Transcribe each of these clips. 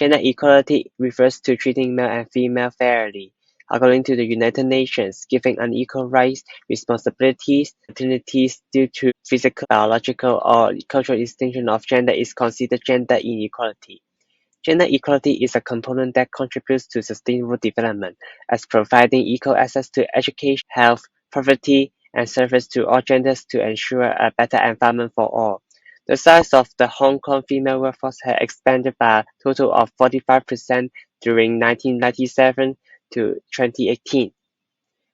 Gender equality refers to treating male and female fairly. According to the United Nations, giving unequal rights, responsibilities, opportunities due to physical, biological, or cultural distinction of gender is considered gender inequality. Gender equality is a component that contributes to sustainable development, as providing equal access to education, health, property, and service to all genders to ensure a better environment for all. The size of the Hong Kong female workforce has expanded by a total of 45% during 1997 to 2018,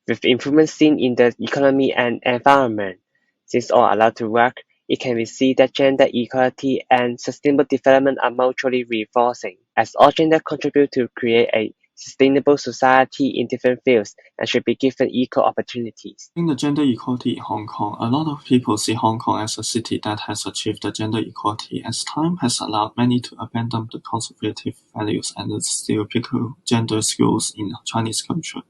with improvements seen in the economy and environment. Since all are allowed to work, it can be seen that gender equality and sustainable development are mutually reinforcing, as all genders contribute to create a sustainable society in different fields and should be given equal opportunities. In the gender equality in Hong Kong, a lot of people see Hong Kong as a city that has achieved the gender equality, as time has allowed many to abandon the conservative values and the stereotypical gender skills in Chinese culture.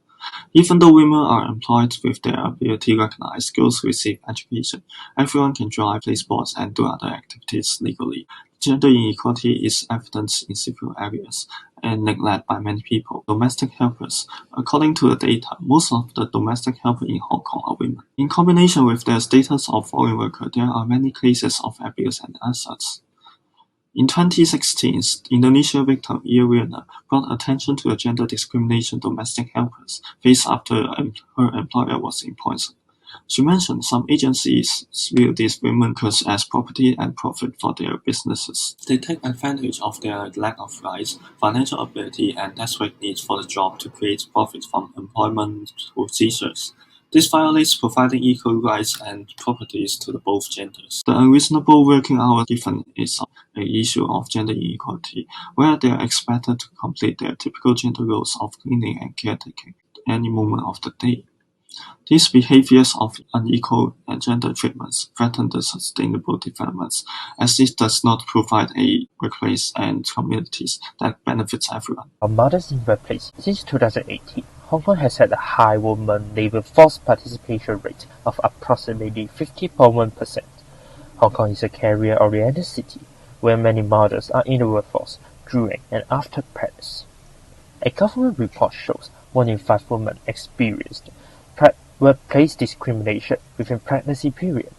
Even though women are employed with their ability recognized, skills receive education, everyone can drive, play sports, and do other activities legally. Gender inequality is evident in several areas and neglected by many people. Domestic helpers. According to the data, most of the domestic helpers in Hong Kong are women. In combination with their status of foreign worker, there are many cases of abuse and assaults. In 2016, Indonesia victim Irina brought attention to the gender discrimination domestic helpers faced after her employer was imprisoned. She mentioned some agencies view these women workers as property and profit for their businesses. They take advantage of their lack of rights, financial ability, and desperate need for the job to create profit from employment positions. This violates providing equal rights and properties to both genders. The unreasonable working hours given is an issue of gender inequality, where they are expected to complete their typical gender roles of cleaning and caretaking at any moment of the day. These behaviors of unequal gender treatments threaten the sustainable developments, as it does not provide a workplace and communities that benefits everyone. On mothers in workplace, since 2018, Hong Kong has had a high women labor force participation rate of approximately 50.1%. Hong Kong is a career-oriented city, where many mothers are in the workforce during and after pregnancy. A government report shows 1 in 5 women experienced workplace discrimination within pregnancy period.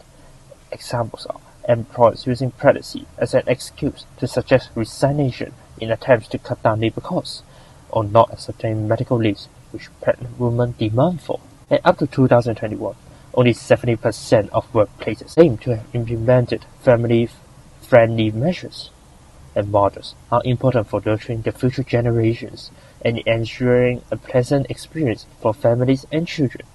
Examples are employers using pregnancy as an excuse to suggest resignation in attempts to cut down labor costs, or not accepting medical leaves which pregnant women demand for. And up to 2021, only 70% of workplaces aim to have implemented family-friendly measures. And mothers are important for nurturing the future generations and ensuring a pleasant experience for families and children.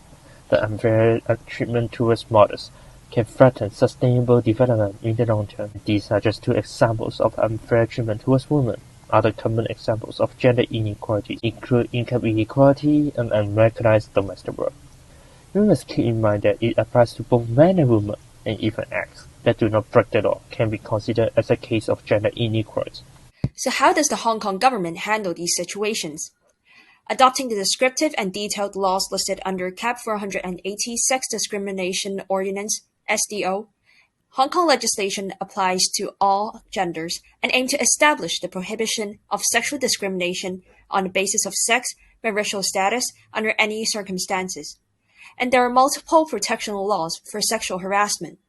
The unfair treatment towards mothers can threaten sustainable development in the long term. These are just 2 examples of unfair treatment towards women. Other common examples of gender inequality include income inequality and unrecognized domestic work. We must keep in mind that it applies to both men and women, and even acts that do not break the law can be considered as a case of gender inequality. So how does the Hong Kong government handle these situations? Adopting the descriptive and detailed laws listed under Cap 480 Sex Discrimination Ordinance, SDO, Hong Kong legislation applies to all genders and aims to establish the prohibition of sexual discrimination on the basis of sex, racial status, under any circumstances. And there are multiple protection laws for sexual harassment.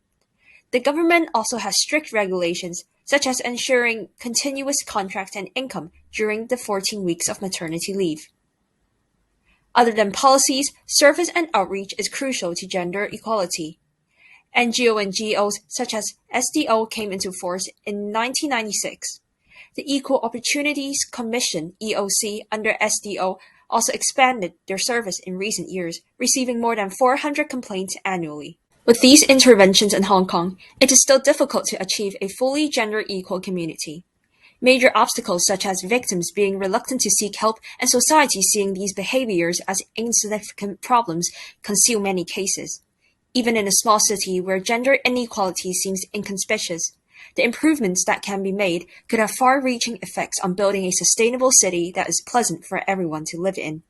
The government also has strict regulations, such as ensuring continuous contract and income during the 14 weeks of maternity leave. Other than policies, service and outreach is crucial to gender equality. NGO and GOs such as SDO came into force in 1996. The Equal Opportunities Commission (EOC) under SDO also expanded their service in recent years, receiving more than 400 complaints annually. With these interventions in Hong Kong, it is still difficult to achieve a fully gender-equal community. Major obstacles such as victims being reluctant to seek help and society seeing these behaviors as insignificant problems conceal many cases. Even in a small city where gender inequality seems inconspicuous, the improvements that can be made could have far-reaching effects on building a sustainable city that is pleasant for everyone to live in.